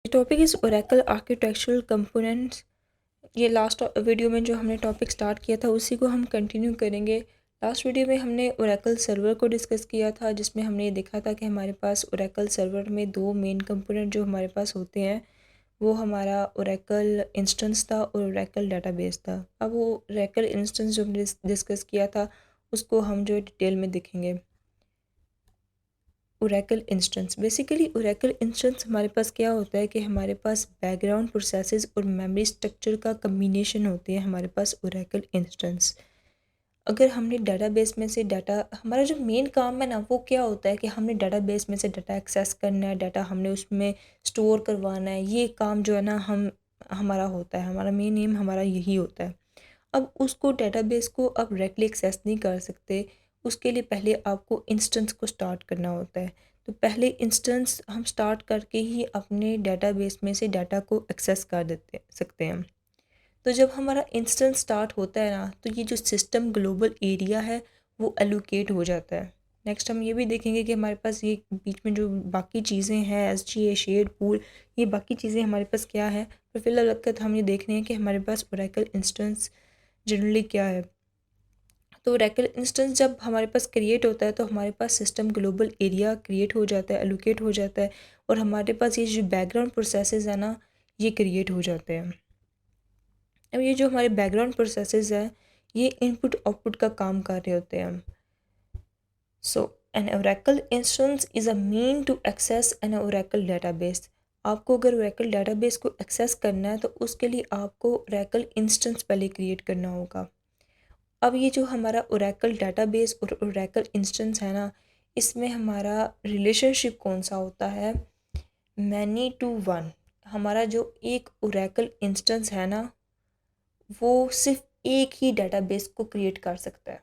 Topic is Oracle architectural components. ये last video में जो हमने टॉपिक स्टार्ट किया था उसी को हम कंटिन्यू करेंगे। लास्ट वीडियो में हमने ओरेकल सर्वर को डिस्कस किया था, जिसमें हमने ये देखा था कि हमारे पास ओरेकल सर्वर में दो मेन कंपोनेंट जो हमारे पास होते हैं वो हमारा ओरेकल इंस्टेंस था और ओरेकल डेटाबेस था। अब वो ओरेकल इंस्टेंस जो हमने डिस्कस किया था उसको हम जो डिटेल में देखेंगे। Oracle instance, basically Oracle instance हमारे पास क्या होता है कि हमारे पास बैकग्राउंड प्रोसेसेस और मेमोरी स्ट्रक्चर का कम्बिनेशन होती है हमारे पास ओरेकल इंस्टेंस। अगर हमने डाटाबेस में से डाटा, हमारा जो मेन काम है ना वो क्या होता है कि हमने डाटाबेस में से डाटा एक्सेस करना है, डाटा हमने उसमें स्टोर करवाना है, ये काम जो है ना हमारा होता है, हमारा मेन एम हमारा यही होता है। अब उसको डेटाबेस को आप डायरेक्टली एक्सेस नहीं कर सकते, उसके लिए पहले आपको इंस्टेंस को स्टार्ट करना होता है। तो पहले इंस्टेंस हम स्टार्ट करके ही अपने डेटाबेस में से डाटा को एक्सेस कर देते सकते हैं। तो जब हमारा इंस्टेंस स्टार्ट होता है ना, तो ये जो सिस्टम ग्लोबल एरिया है वो एलोकेट हो जाता है। नेक्स्ट हम ये भी देखेंगे कि हमारे पास ये बीच में जो बाकी चीज़ें हैं, SGA, शेड पूल, ये बाकी चीज़ें हमारे पास क्या है। पर फिलहाल वक्त हम ये देख रहे हैं कि हमारे पास ओरेकल इंस्टेंस जनरली क्या है। तो ओरेकल इंस्टेंस जब हमारे पास क्रिएट होता है तो हमारे पास सिस्टम ग्लोबल एरिया क्रिएट हो जाता है, एलोकेट हो जाता है, और हमारे पास ये जो बैकग्राउंड प्रोसेसेस है ना ये क्रिएट हो जाते हैं। अब ये जो हमारे बैकग्राउंड प्रोसेसेस हैं ये इनपुट आउटपुट का काम कर रहे होते हैं। So an Oracle instance is a mean to access an Oracle database. आपको अगर ओरेकल डेटाबेस को एक्सेस करना है तो उसके लिए आपको ओरेकल इंस्टेंस पहले क्रिएट करना होगा। अब ये जो हमारा ओरेकल डेटाबेस और ओरेकल इंस्टेंस है ना, इसमें हमारा रिलेशनशिप कौन सा होता है, मैनी टू वन। हमारा जो एक ओरेकल इंस्टेंस है ना वो सिर्फ एक ही डेटाबेस को क्रिएट कर सकता है,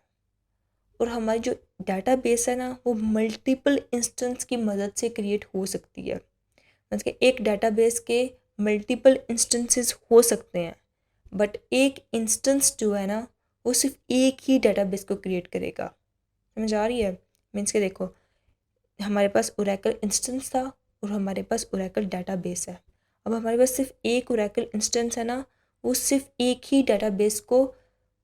और हमारी जो डेटाबेस है ना वो मल्टीपल इंस्टेंस की मदद से क्रिएट हो सकती है। मतलब कि एक डेटाबेस के मल्टीपल इंस्टेंसेस हो सकते हैं, बट एक इंस्टेंस जो है ना वो सिर्फ एक ही डेटाबेस को क्रिएट करेगा। समझ आ रही है? मीन्स के देखो, हमारे पास ओरेकल इंस्टेंस था और हमारे पास ओरेकल डेटाबेस है। अब हमारे पास सिर्फ एक ओरेकल इंस्टेंस है ना, वो सिर्फ एक ही डेटाबेस को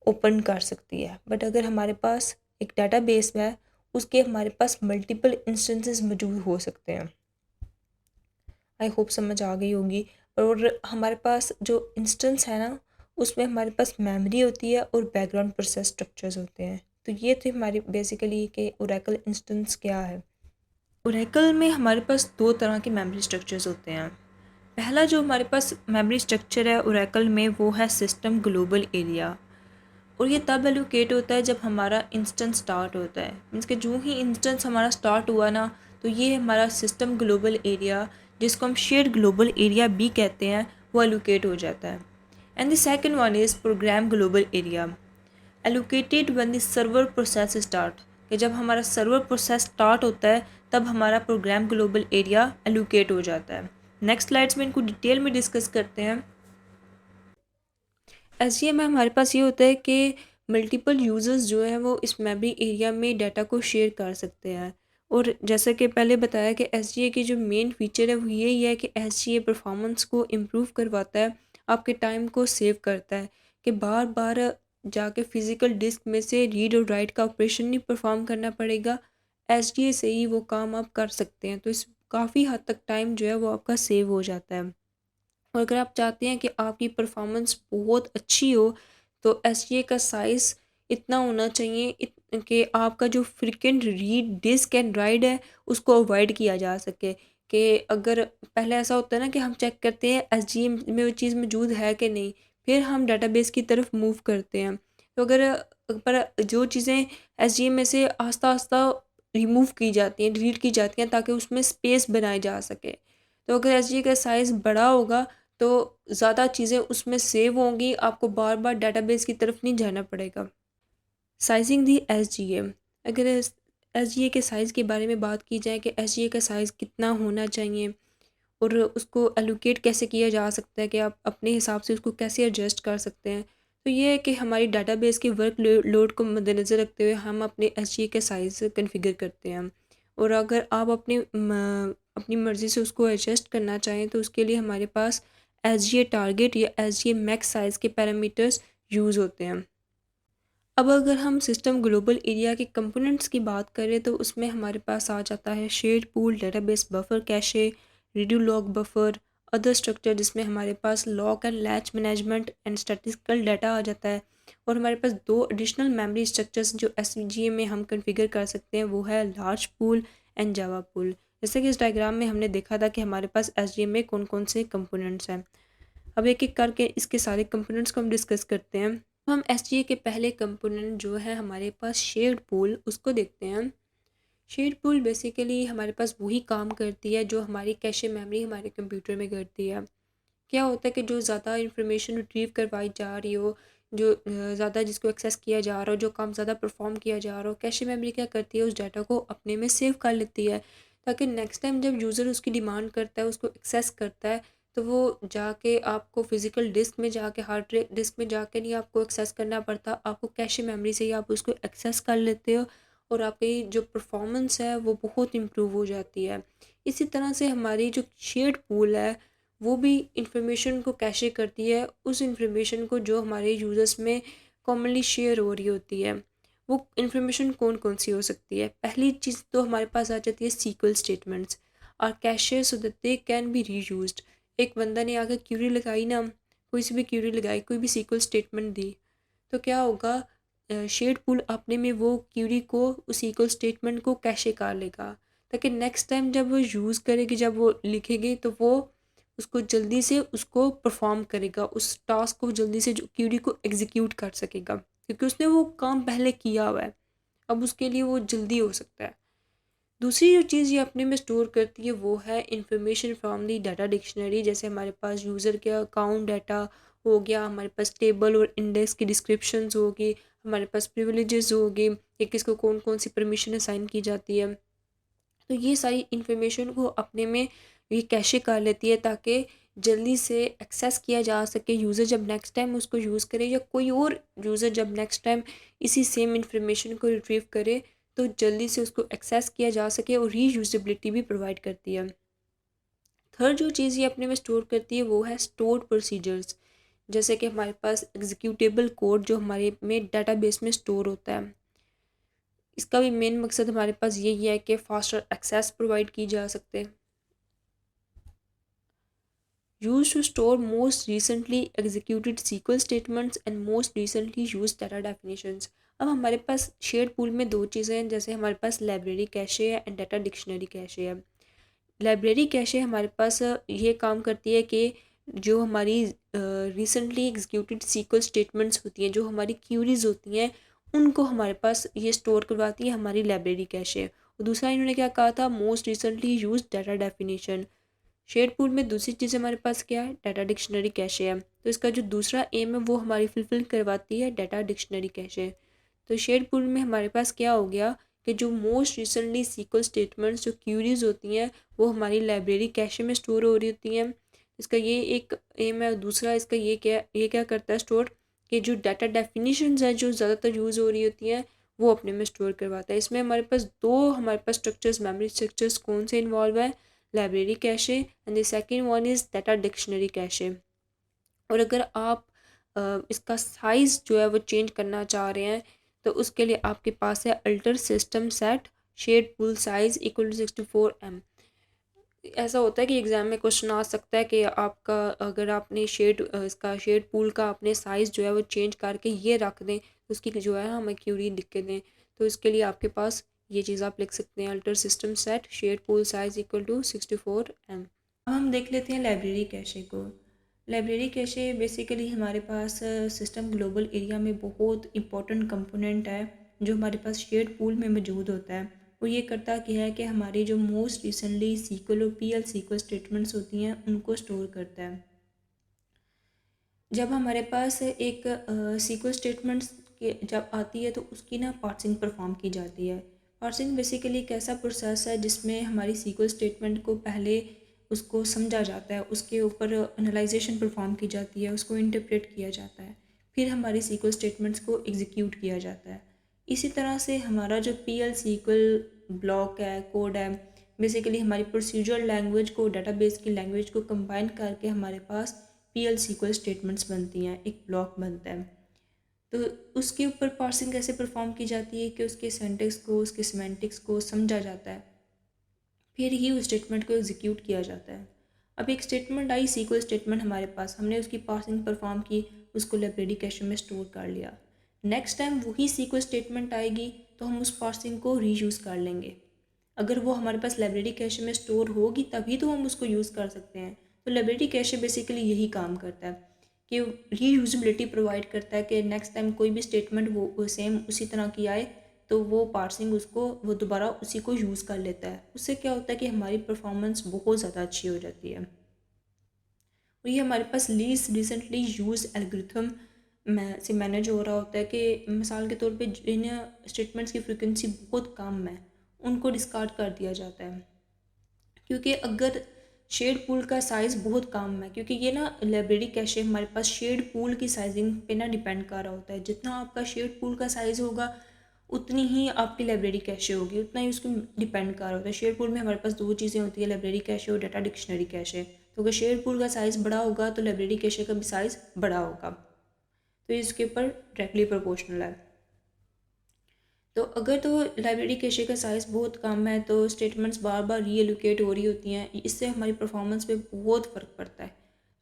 ओपन कर सकती है। बट अगर हमारे पास एक डेटाबेस है उसके हमारे पास मल्टीपल इंस्टेंसेस मौजूद हो सकते हैं। आई होप समझ आ गई होगी। और हमारे पास जो इंस्टेंस है ना उसमें हमारे पास मेमोरी होती है और बैकग्राउंड प्रोसेस स्ट्रक्चर्स होते हैं। तो ये थी हमारी बेसिकली कि ओरेकल इंस्टेंस क्या है। ओरेकल में हमारे पास दो तरह के मेमोरी स्ट्रक्चर्स होते हैं। पहला जो हमारे पास मेमोरी स्ट्रक्चर है ओरेकल में वो है सिस्टम ग्लोबल एरिया, और ये तब एलोकेट होता है जब हमारा इंस्टेंस स्टार्ट होता है। मीन्स कि जो ही इंस्टेंस हमारा स्टार्ट हुआ ना तो ये हमारा सिस्टम ग्लोबल एरिया, जिसको हम शेयर्ड ग्लोबल एरिया भी कहते हैं, वो एलोकेट हो जाता है। And the second one is programme global area, allocated when the server process start, कि जब हमारा सर्वर प्रोसेस स्टार्ट होता है तब हमारा प्रोग्राम ग्लोबल एरिया एलोकेट हो जाता है। नेक्स्ट स्लाइड्स में इनको डिटेल में डिस्कस करते हैं। SGA में हमारे पास ये होता है कि मल्टीपल यूज़र्स जो है वो इस मेमोरी एरिया में डाटा को शेयर कर सकते हैं। और जैसा कि पहले बताया कि SGA की जो मेन फीचर है वो यही है कि SGA परफॉर्मेंस को इम्प्रूव करवाता है, आपके टाइम को सेव करता है, कि बार बार जाके फ़िज़िकल डिस्क में से रीड और राइट का ऑपरेशन नहीं परफॉर्म करना पड़ेगा, SGA से ही वो काम आप कर सकते हैं। तो इस काफ़ी हद तक टाइम जो है वो आपका सेव हो जाता है। और अगर आप चाहते हैं कि आपकी परफॉर्मेंस बहुत अच्छी हो तो SGA का साइज़ इतना होना चाहिए कि आपका जो frequent read disk and write है उसको अवॉइड किया जा सके। कि अगर पहले ऐसा होता है ना कि हम चेक करते हैं SGA में वो चीज़ मौजूद है कि नहीं, फिर हम डाटाबेस की तरफ मूव करते हैं। तो अगर पर जो चीज़ें SGA में से आस्ता आस्ता रिमूव की जाती हैं, डिलीट की जाती हैं, ताकि उसमें स्पेस बनाई जा सके। तो अगर SGA का साइज़ बड़ा होगा तो ज़्यादा चीज़ें उसमें सेव होंगी, आपको बार बार डाटाबेस की तरफ नहीं जाना पड़ेगा। साइजिंग दी SGA, अगर SGA के साइज़ के बारे में बात की जाए कि SGA का साइज़ कितना होना चाहिए और उसको एलोकेट कैसे किया जा सकता है, कि आप अपने हिसाब से उसको कैसे एडजस्ट कर सकते हैं। तो ये है कि हमारी डाटाबेस के वर्क लोड को मद्देनज़र रखते हुए हम अपने SGA के साइज़ कॉन्फ़िगर करते हैं। और अगर आप अपनी मर्ज़ी से उसको एडजस्ट करना चाहें तो उसके लिए हमारे पास एसजीए टारगेट या एसजीए मैक्स साइज़ के पैरामीटर्स यूज़ होते हैं। अब अगर हम सिस्टम ग्लोबल एरिया के कंपोनेंट्स की बात करें तो उसमें हमारे पास आ जाता है shared pool, database buffer cache, redo log buffer, other structure जिसमें हमारे पास lock and latch management and statistical data आ जाता है। और हमारे पास दो एडिशनल मेमोरी स्ट्रक्चर्स जो एस में हम कन्फिगर कर सकते हैं वो है large pool and Java pool. जैसे कि इस डायग्राम में हमने देखा था कि हमारे पास एस में कौन कौन से कंपोनेंट्स हैं। अब एक एक करके इसके सारे कंपोनेंट्स को हम डिस्कस करते हैं। हम एस के पहले कंपोनेंट जो है हमारे पास शेयर्ड पूल उसको देखते हैं। शेयर्ड पूल बेसिकली हमारे पास वही काम करती है जो हमारी कैशे मेमोरी हमारे कंप्यूटर में करती है। क्या होता है कि जो ज़्यादा इन्फॉर्मेशन रिट्रीव करवाई जा रही हो, जो ज़्यादा जिसको एक्सेस किया जा रहा हो, जो काम ज़्यादा परफॉर्म किया जा रहा हो, कैशे मेमोरी क्या करती है उस डाटा को अपने में सेव कर लेती है, ताकि नेक्स्ट टाइम जब यूज़र उसकी डिमांड करता है, उसको एक्सेस करता है, तो वो जाके आपको फिज़िकल डिस्क में जाके हार्ड डिस्क में जाके नहीं आपको एक्सेस करना पड़ता, आपको कैशे मेमोरी से ही आप उसको एक्सेस कर लेते हो और आपकी जो परफॉर्मेंस है वो बहुत इम्प्रूव हो जाती है। इसी तरह से हमारी जो शेयर्ड पूल है वो भी इंफॉर्मेशन को कैशे करती है, उस इंफॉर्मेशन को जो हमारे यूज़र्स में कॉमनली शेयर हो रही होती है। वो इंफॉर्मेशन कौन कौन सी हो सकती है? पहली चीज़ तो हमारे पास आ जाती है सीक्वल स्टेटमेंट्स और cache so that they can be reused. एक बंदा ने आकर क्यूरी लगाई ना, कोई सी भी क्यूरी लगाई, कोई भी सीक्वल स्टेटमेंट दी, तो क्या होगा, शेयर्ड पूल अपने में वो क्यूरी को उस सीक्वल स्टेटमेंट को कैशे कर लेगा, ताकि नेक्स्ट टाइम जब वो यूज़ करेगी, जब वो लिखेगी तो वो उसको जल्दी से उसको परफॉर्म करेगा, उस टास्क को जल्दी से जो क्यूरी को एग्जीक्यूट कर सकेगा, क्योंकि उसने वो काम पहले किया हुआ है, अब उसके लिए वो जल्दी हो सकता है। दूसरी जो चीज़ ये अपने में स्टोर करती है वो है information from the data dictionary. जैसे हमारे पास यूज़र के अकाउंट डाटा हो गया, हमारे पास टेबल और इंडेक्स की डिस्क्रिप्शंस होगी, हमारे पास प्रिविलेजेस होगी कि किसको कौन कौन सी परमिशन असाइन की जाती है। तो ये सारी इन्फॉर्मेशन को अपने में ये कैशे कर लेती है, ताकि जल्दी से एक्सेस किया जा सके, यूज़र जब नेक्स्ट टाइम उसको यूज़ करे या कोई और यूज़र जब नेक्स्ट टाइम इसी सेम इन्फॉर्मेशन को रिट्रीव करे तो जल्दी से उसको एक्सेस किया जा सके, और रीयूजेबिलिटी भी प्रोवाइड करती है। थर्ड जो चीज़ ये अपने में स्टोर करती है वो है स्टोर्ड प्रोसीजर्स। जैसे कि हमारे पास एग्जीक्यूटेबल कोड जो हमारे में डाटाबेस में स्टोर होता है, इसका भी मेन मकसद हमारे पास यही है कि फास्टर एक्सेस प्रोवाइड की जा सकते। Used to store most recently executed SQL statements and most recently used data definitions। अब हमारे पास शेयर्ड पूल में दो चीज़ें हैं, जैसे हमारे पास लाइब्रेरी कैशे है एंड डाटा डिक्शनरी कैशे है। लाइब्रेरी कैशे हमारे पास ये काम करती है कि जो हमारी रिसेंटली एग्जीक्यूटेड सीक्वल स्टेटमेंट्स होती हैं, जो हमारी क्यूरीज होती हैं, उनको हमारे पास ये स्टोर करवाती है हमारी लाइब्रेरी कैशे। और दूसरा इन्होंने क्या कहा था, most recently use data definition. Shared pool में दूसरी चीज़ हमारे पास क्या है, डाटा डिक्शनरी कैशे है, तो इसका जो दूसरा एम है वो हमारी फुलफिल करवाती है डाटा डिक्शनरी कैशे। तो शेयर्ड पूल में हमारे पास क्या हो गया कि जो मोस्ट रिसेंटली सीक्वल स्टेटमेंट्स जो क्यूरीज होती हैं वो हमारी लाइब्रेरी कैशे में स्टोर हो रही होती हैं, इसका ये एक एम है। दूसरा इसका ये क्या करता है स्टोर, कि जो डाटा डेफिनेशंस हैं जो ज़्यादातर यूज़ हो रही होती हैं वो अपने में स्टोर करवाता है। इसमें हमारे पास स्ट्रक्चर्स, मेमोरी स्ट्रक्चर्स कौन से इन्वॉल्व है, library cache and the second one is data dictionary cache. और अगर आप इसका साइज़ जो है वो चेंज करना चाह रहे हैं तो उसके लिए आपके पास है alter system set shared pool size equal to 64 M। ऐसा होता है कि एग्ज़ाम में क्वेश्चन आ सकता है कि आपका अगर आपने इसका शेड पूल का अपने साइज़ जो है वो चेंज करके ये रख दें तो उसकी जो है हमें क्यूरी लिख के दें, तो इसके लिए आपके पास ये चीज़ आप लिख सकते हैं, alter system set shared pool size equal to 64 M। अब हम देख लेते हैं लाइब्रेरी कैशे को। लाइब्रेरी कैशे बेसिकली हमारे पास सिस्टम ग्लोबल एरिया में बहुत इंपॉर्टेंट कंपोनेंट है जो हमारे पास शेयर्ड पूल में मौजूद होता है। वो ये करता कि है कि हमारी जो मोस्ट रिसेंटली सीक्वल और पीएल सीक्वल स्टेटमेंट्स होती हैं उनको स्टोर करता है। जब हमारे पास एक सीक्वल स्टेटमेंट्स के जब आती है तो उसकी ना पार्सिंग परफॉर्म की जाती है। पार्सिंग बेसिकली एक ऐसा प्रोसेस है जिसमें हमारी सीक्वल स्टेटमेंट को पहले उसको समझा जाता है, उसके ऊपर एनालाइजेशन परफॉर्म की जाती है, उसको इंटरप्रेट किया जाता है, फिर हमारी सीक्वल स्टेटमेंट्स को एग्जीक्यूट किया जाता है। इसी तरह से हमारा जो पीएल सीक्वल ब्लॉक है, कोड है, बेसिकली हमारी प्रोसीजरल लैंग्वेज को, डेटाबेस की लैंग्वेज को कंबाइन करके हमारे पास PL SQL स्टेटमेंट्स बनती हैं, एक ब्लॉक बनता है। तो उसके ऊपर पार्सिंग कैसे परफॉर्म की जाती है कि उसके सिंटैक्स को, उसके सिमेंटिक्स को समझा जाता है, फिर ही उस स्टेटमेंट को एग्जीक्यूट किया जाता है। अब एक स्टेटमेंट आई, SQL स्टेटमेंट हमारे पास, हमने उसकी पार्सिंग परफॉर्म की, उसको लाइब्रेरी कैशे में स्टोर कर लिया। नेक्स्ट टाइम वही SQL स्टेटमेंट आएगी तो हम उस पार्सिंग को रीयूज़ कर लेंगे। अगर वो हमारे पास लाइब्रेरी कैशे में स्टोर होगी तभी तो हम उसको यूज़ कर सकते हैं। तो लाइब्रेरी कैशे बेसिकली यही काम करता है कि रीयूजेबिलिटी प्रोवाइड करता है कि नेक्स्ट टाइम कोई भी स्टेटमेंट वो सेम उसी तरह की आए तो वो पार्सिंग उसको वो दोबारा उसी को यूज़ कर लेता है। उससे क्या होता है कि हमारी परफॉर्मेंस बहुत ज़्यादा अच्छी हो जाती है। और ये हमारे पास लीस्ट रिसेंटली यूज एल्गोरिथम से मैनेज हो रहा होता है कि मिसाल के तौर पे जिन स्टेटमेंट्स की फ्रिक्वेंसी बहुत कम है उनको डिस्कार्ड कर दिया जाता है, क्योंकि अगर शेड पूल का साइज़ बहुत कम है, क्योंकि ये ना लाइब्रेरी कैशे हमारे पास शेड पूल की साइजिंग पे ना डिपेंड कर रहा होता है। जितना आपका शेड पूल का साइज़ होगा उतनी ही आपकी लाइब्रेरी कैशे होगी, उतना ही उसको डिपेंड कर रहा होता है। शेड पूल में हमारे पास दो चीज़ें होती है, लाइब्रेरी कैशे और डाटा डिक्शनरी कैशे। तो अगर शेड पूल का साइज़ बड़ा होगा तो लाइब्रेरी कैशे का भी साइज़ बड़ा होगा, तो इसके ऊपर डायरेक्टली प्रोपोर्शनल है। तो अगर तो लाइब्रेरी कैशे का साइज़ बहुत कम है तो स्टेटमेंट्स बार बार रीएलोकेट हो रही होती हैं, इससे हमारी परफॉर्मेंस पे बहुत फ़र्क पड़ता है।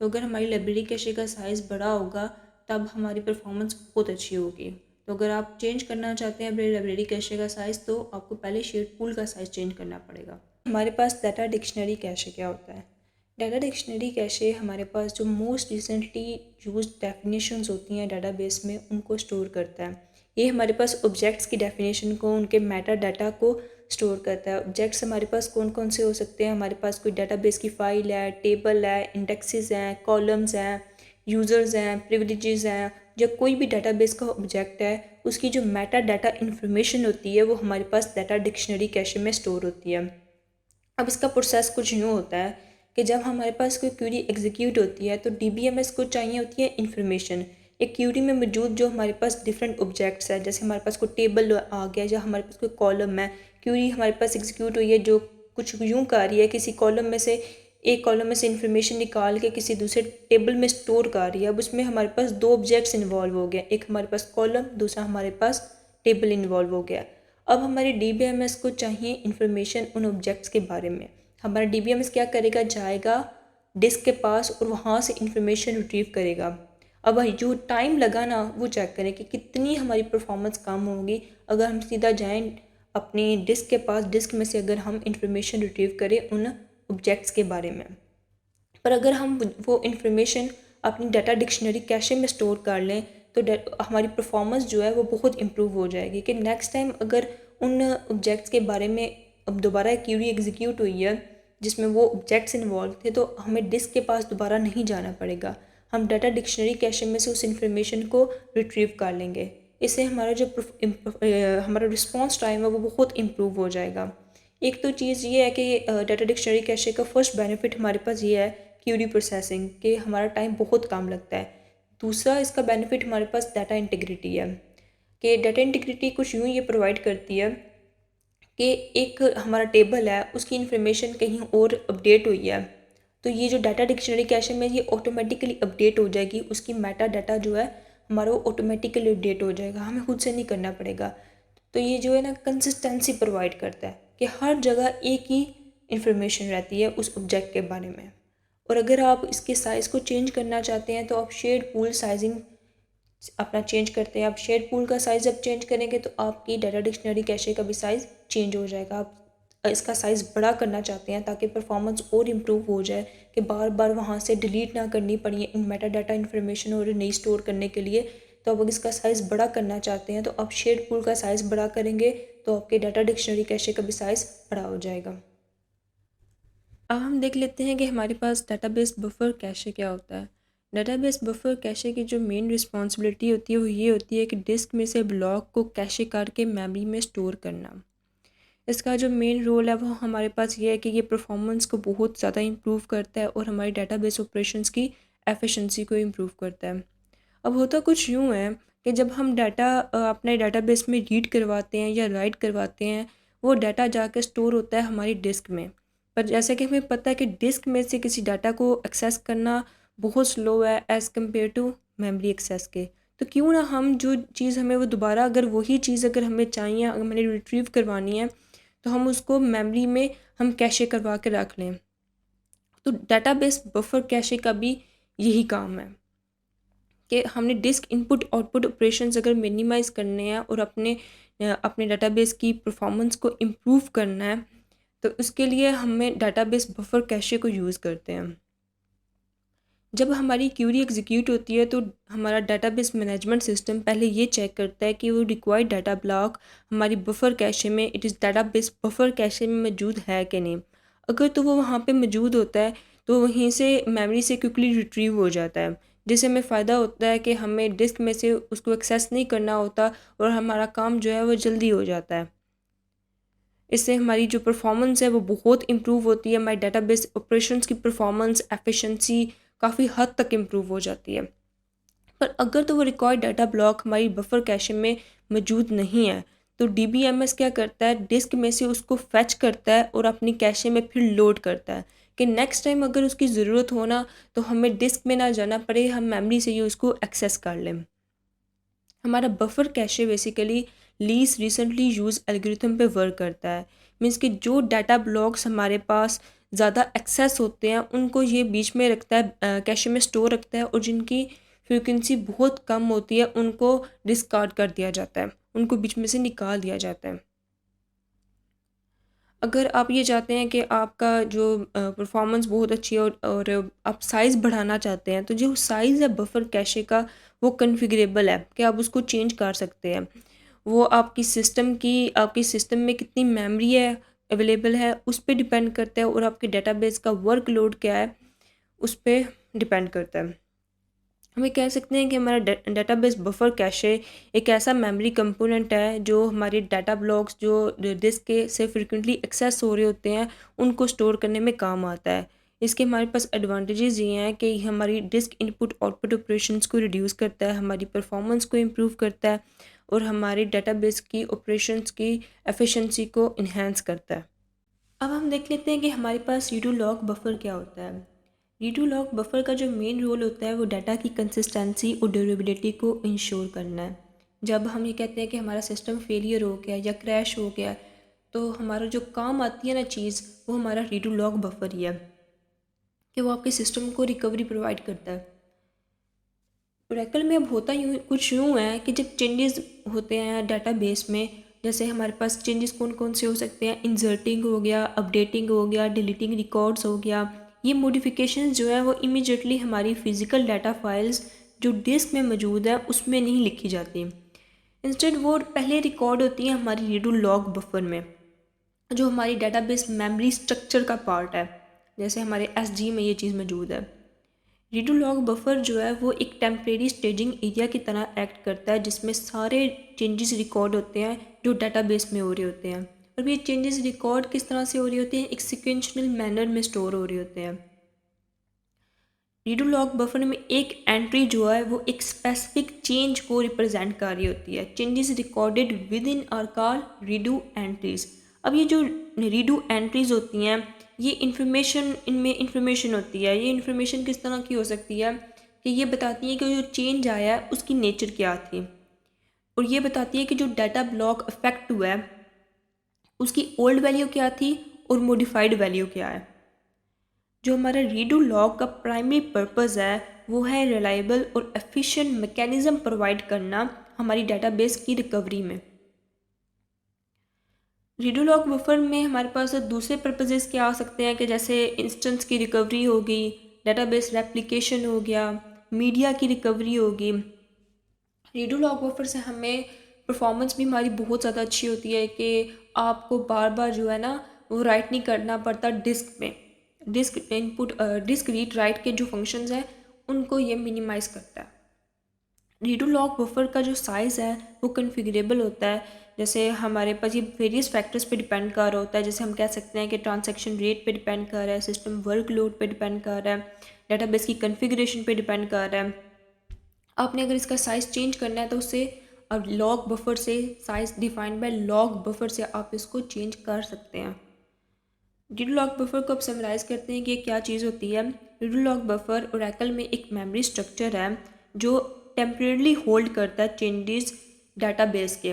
तो अगर हमारी लाइब्रेरी कैशे का साइज़ बड़ा होगा तब हमारी परफॉर्मेंस बहुत अच्छी होगी। तो अगर आप चेंज करना चाहते हैं अपने लाइब्रेरी कैशे का साइज़ तो आपको पहले शेड पूल का साइज़ चेंज करना पड़ेगा। हमारे पास डाटा डिक्शनरी कैशे क्या होता है? डाटा डिक्शनरी कैशे हमारे पास जो मोस्ट रिसेंटली यूज डेफिनेशंस होती हैं डाटाबेस में उनको स्टोर करता है। ये हमारे पास ऑब्जेक्ट्स की डेफिनेशन को, उनके मेटा डाटा को स्टोर करता है। ऑब्जेक्ट्स हमारे पास कौन कौन से हो सकते हैं? हमारे पास कोई डाटाबेस की फ़ाइल है, टेबल है, इंडेक्सेस हैं, कॉलम्स हैं, यूज़र्स हैं, प्रिविलेजेस हैं, या कोई भी डाटाबेस का ऑब्जेक्ट है उसकी जो मेटा डाटा इन्फॉर्मेशन होती है वो हमारे पास डाटा डिक्शनरी कैशे में स्टोर होती है। अब इसका प्रोसेस कुछ यूँ होता है कि जब हमारे पास कोई क्यूरी एग्जीक्यूट होती है तो DBMS को चाहिए होती है इन्फॉर्मेशन। एक क्यूरी में मौजूद जो हमारे पास डिफरेंट ऑब्जेक्ट्स है, जैसे हमारे पास कोई टेबल आ गया या हमारे पास कोई कॉलम है, क्यूरी हमारे पास एग्जीक्यूट हुई है जो कुछ यूँ कर रही है, किसी कॉलम में से एक कॉलम में से इन्फॉर्मेशन निकाल के किसी दूसरे टेबल में स्टोर कर रही है। अब उसमें हमारे पास दो ऑब्जेक्ट्स इन्वॉल्व हो गए, एक हमारे पास कॉलम, दूसरा हमारे पास टेबल इन्वॉल्व हो गया। अब हमारे DBMS को चाहिए इन्फॉर्मेशन उन ऑब्जेक्ट्स के बारे में। हमारा DBMS क्या करेगा, जाएगा डिस्क के पास और वहाँ से इन्फॉर्मेशन रिट्रीव करेगा। अब जो टाइम लगा ना वो चेक करें कि कितनी हमारी परफॉर्मेंस कम होगी अगर हम सीधा जाएं अपनी डिस्क के पास, डिस्क में से अगर हम इंफॉर्मेशन रिट्रीव करें उन ऑब्जेक्ट्स के बारे में। पर अगर हम वो इन्फॉर्मेशन अपनी डाटा डिक्शनरी कैशे में स्टोर कर लें तो हमारी परफॉर्मेंस जो है वो बहुत इम्प्रूव हो जाएगी कि नेक्स्ट टाइम अगर उन ऑब्जेक्ट्स के बारे में अब दोबारा एक क्यूरी एग्जीक्यूट हुई है जिसमें वो ऑब्जेक्ट्स इन्वॉल्व थे तो हमें डिस्क के पास दोबारा नहीं जाना पड़ेगा, हम डाटा डिक्शनरी कैशे में से उस इन्फॉर्मेशन को रिट्रीव कर लेंगे। इससे हमारा जो हमारा रिस्पॉन्स टाइम है वो बहुत इम्प्रूव हो जाएगा। एक तो चीज़ ये है कि डाटा डिक्शनरी कैशे का फर्स्ट बेनिफिट हमारे पास ये है क्यूरी प्रोसेसिंग के हमारा टाइम बहुत कम लगता है। दूसरा इसका बेनिफिट हमारे पास डाटा इंटीग्रिटी है कि डाटा इंटीग्रिटी कुछ यूँ ये प्रोवाइड करती है कि एक हमारा टेबल है उसकी इन्फॉर्मेशन कहीं और अपडेट हुई है तो ये जो डाटा डिक्शनरी कैशे में ये ऑटोमेटिकली अपडेट हो जाएगी, उसकी मेटा डाटा जो है हमारा वो ऑटोमेटिकली अपडेट हो जाएगा, हमें खुद से नहीं करना पड़ेगा। तो ये जो है ना कंसिस्टेंसी प्रोवाइड करता है कि हर जगह एक ही इन्फॉर्मेशन रहती है उस ऑब्जेक्ट के बारे में। और अगर आप इसके साइज़ को चेंज करना चाहते हैं तो आप शेड पूल साइजिंग अपना चेंज करते हैं। आप शेड पूल का साइज़ जब चेंज करेंगे तो आपकी डाटा डिक्शनरी कैशे का भी साइज़ चेंज हो जाएगा। आप इसका साइज़ बड़ा करना चाहते हैं ताकि परफॉर्मेंस और इम्प्रूव हो जाए कि बार बार वहाँ से डिलीट ना करनी पड़ी इन मेटा डाटा इन्फॉर्मेशन और नई स्टोर करने के लिए। तो अब अगर इसका साइज़ बड़ा करना चाहते हैं तो आप शेड पूल का साइज़ बड़ा करेंगे तो आपके डाटा डिक्शनरी कैशे का भी साइज़ बड़ा हो जाएगा। अब हम देख लेते हैं कि हमारे पास डाटाबेस बफर कैशे क्या होता है। डाटाबेस बफर कैशे की जो मेन रिस्पॉन्सिबिलिटी होती है वो ये होती है कि डिस्क में से ब्लॉक को कैशे करके मेमोरी में स्टोर करना। इसका जो मेन रोल है वो हमारे पास ये है कि ये परफॉर्मेंस को बहुत ज़्यादा इम्प्रूव करता है और हमारी डाटाबेस ऑपरेशंस की एफिशिएंसी को इम्प्रूव करता है। अब होता कुछ यूँ है कि जब हम डाटा अपने डाटाबेस में रीड करवाते हैं या राइट करवाते हैं वो डाटा जाकर स्टोर होता है हमारी डिस्क में। पर जैसे कि हमें पता है कि डिस्क में से किसी डाटा को एक्सेस करना बहुत स्लो है as compared to memory access के। तो क्यों ना हम जो चीज़ हमें वो दोबारा अगर वही चीज़ अगर हमें चाहिए, अगर हमें रिट्रीव करवानी है, तो हम उसको मेमोरी में हम कैशे करवा के रख लें। तो डाटाबेस बफर कैशे का भी यही काम है कि हमने डिस्क इनपुट आउटपुट ऑपरेशंस अगर मिनिमाइज़ करने हैं और अपने डाटाबेस की परफॉर्मेंस को इम्प्रूव करना है, तो उसके लिए हमें डाटाबेस बफर कैशे को यूज़ करते हैं। जब हमारी क्यूरी एग्जीक्यूट होती है तो हमारा डाटाबेस मैनेजमेंट सिस्टम पहले ये चेक करता है कि वो रिक्वायर्ड डाटा ब्लॉक हमारी बफर कैशे में, it is database buffer cache में मौजूद है कि नहीं। अगर तो वो वहाँ पे मौजूद होता है तो वहीं से मेमोरी से क्विकली रिट्रीव हो जाता है, जिससे हमें फ़ायदा होता है कि हमें डिस्क में से उसको एक्सेस नहीं करना होता और हमारा काम जो है वो जल्दी हो जाता है। इससे हमारी जो परफॉर्मेंस है वो बहुत इम्प्रूव होती है, हमारी डाटाबेस ऑपरेशंस की परफॉर्मेंस एफिशिएंसी काफ़ी हद तक इम्प्रूव हो जाती है। पर अगर तो वो रिकॉर्ड डाटा ब्लॉक हमारी बफर कैशे में मौजूद नहीं है, तो डीबीएमएस क्या करता है, डिस्क में से उसको फेच करता है और अपनी कैशे में फिर लोड करता है कि नेक्स्ट टाइम अगर उसकी ज़रूरत हो ना, तो हमें डिस्क में ना जाना पड़े, हम मेमोरी से ही उसको एक्सेस कर लें। हमारा buffer cache basically least recently use algorithm पे वर्क करता है। मीन्स कि जो डाटा ब्लॉक्स हमारे पास ज़्यादा एक्सेस होते हैं उनको ये बीच में रखता है, कैशे में स्टोर रखता है, और जिनकी फ्रीक्वेंसी बहुत कम होती है उनको डिस्कार्ड कर दिया जाता है, उनको बीच में से निकाल दिया जाता है। अगर आप ये चाहते हैं कि आपका जो परफॉर्मेंस बहुत अच्छी है और आप साइज़ बढ़ाना चाहते हैं, तो जो साइज़ है बफर कैशे का वो कॉन्फ़िगरेबल है कि आप उसको चेंज कर सकते हैं। वो आपकी सिस्टम में कितनी मेमोरी है अवेलेबल है उस पे डिपेंड करता है, और आपके डेटाबेस का वर्कलोड क्या है उस पे डिपेंड करता है। हम कह सकते हैं कि हमारा डेटाबेस बफर कैशे एक ऐसा मेमोरी कंपोनेंट है जो हमारे डाटा ब्लॉक्स जो डिस्क के से फ्रिक्वेंटली एक्सेस हो रहे होते हैं उनको स्टोर करने में काम आता है। इसके हमारे पास एडवांटेजेस ये हैं कि हमारी डिस्क इनपुट आउटपुट ऑपरेशंस को रिड्यूस करता है, हमारी परफॉर्मेंस को इम्प्रूव करता है, और हमारी डाटाबेस की ऑपरेशंस की एफिशिएंसी को इन्हेंस करता है। अब हम देख लेते हैं कि हमारे पास रीडू लॉग बफर क्या होता है। रीडू लॉग बफर का जो मेन रोल होता है वो डाटा की कंसिस्टेंसी और ड्यूरेबिलिटी को इंश्योर करना है। जब हम ये कहते हैं कि हमारा सिस्टम फेलियर हो गया या क्रैश हो गया, तो हमारा जो काम आती है ना चीज़, वो हमारा रीडू लॉग बफर ही है कि वो आपके सिस्टम को रिकवरी प्रोवाइड करता है। ओरेकल में अब होता यूँ है कि जब चेंजेस होते हैं डाटाबेस में, जैसे हमारे पास चेंजेस कौन कौन से हो सकते हैं, इंसर्टिंग हो गया, अपडेटिंग हो गया, डिलीटिंग रिकॉर्ड्स हो गया। ये मॉडिफिकेशंस जो है वो इमीडिएटली हमारी फिज़िकल डाटा फाइल्स जो डिस्क में मौजूद है उसमें नहीं लिखी जाती। इंस्टेड वो पहले रिकॉर्ड होती है हमारी रीडू लॉग बफर में, जो हमारी डाटाबेस मेमोरी स्ट्रक्चर का पार्ट है। जैसे हमारे एसजी में ये चीज़ मौजूद है। रीडू लॉग बफर जो है वो एक टेम्परेरी स्टेजिंग एरिया की तरह एक्ट करता है, जिसमें सारे चेंजेस रिकॉर्ड होते हैं जो डाटाबेस में हो रहे होते हैं। और ये चेंजेस रिकॉर्ड किस तरह से हो रहे होते हैं, एक सिक्वेंशनल मैनर में स्टोर हो रहे होते हैं। रीडू लॉग बफर में एक एंट्री जो है वो एक स्पेसिफिक चेंज को रिप्रेजेंट कर रही होती है। Changes recorded with in are called redo entries. अब ये जो रीडू एंट्रीज होती हैं, ये इनमें इंफॉर्मेशन होती है। ये इन्फॉर्मेशन किस तरह की हो सकती है कि ये बताती है कि जो चेंज आया है उसकी नेचर क्या थी, और ये बताती है कि जो डाटा ब्लॉक अफेक्ट हुआ है उसकी ओल्ड वैल्यू क्या थी और मॉडिफाइड वैल्यू क्या है। जो हमारा रीडू लॉग का प्राइमरी पर्पज़ है वो है रिलायबल और एफिशिएंट मैकेनिज्म प्रोवाइड करना हमारी डाटाबेस की रिकवरी में। रीडू लॉग बफर में हमारे पास दूसरे पर्पजेस क्या आ सकते हैं कि जैसे इंस्टेंस की रिकवरी होगी, डाटाबेस रेप्लिकेशन हो गया, मीडिया की रिकवरी होगी। रीडू लॉग बफर से हमें परफॉर्मेंस भी हमारी बहुत ज़्यादा अच्छी होती है कि आपको बार बार जो है ना वो राइट नहीं करना पड़ता डिस्क में। डिस्क रीड राइट के जो फंक्शंस हैं उनको ये मिनिमाइज़ करता है। रीडू लॉग बफर का जो साइज़ है वो कन्फिगरेबल होता है। जैसे हमारे पास ये वेरियस फैक्टर्स पे डिपेंड कर रहा होता है। जैसे हम कह सकते हैं कि ट्रांजैक्शन रेट पे डिपेंड कर रहा है, सिस्टम वर्कलोड पे डिपेंड कर रहा है, डाटाबेस की कॉन्फ़िगरेशन पे डिपेंड कर रहा है। आपने अगर इसका साइज़ चेंज करना है तो उससे अब लॉग बफर से size defined by log buffer से आप इसको चेंज कर सकते हैं। रीडू लॉग बफर को अब समराइज़ करते हैं कि ये क्या चीज़ होती है। रीडू लॉग बफर ओरेकल में एक मेमोरी स्ट्रक्चर है जो टेम्परेली होल्ड करता है चेंजेस डाटाबेस के।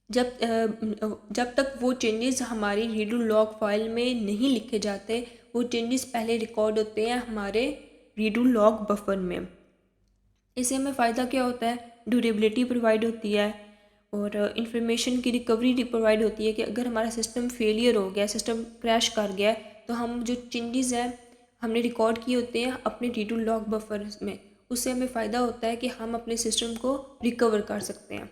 जब तक वो चेंजेस हमारी रीडू लॉग फाइल में नहीं लिखे जाते, वो चेंजेस पहले रिकॉर्ड होते हैं हमारे रीडू लॉग बफर में। इससे हमें फ़ायदा क्या होता है, ड्यूरेबिलिटी प्रोवाइड होती है और इंफॉर्मेशन की रिकवरी प्रोवाइड होती है कि अगर हमारा सिस्टम फेलियर हो गया, सिस्टम क्रैश कर गया, तो हम जो चेंजेस हैं हमने रिकॉर्ड किए होते हैं अपने रीडू लॉग बफर में, उससे हमें फ़ायदा होता है कि हम अपने सिस्टम को रिकवर कर सकते हैं।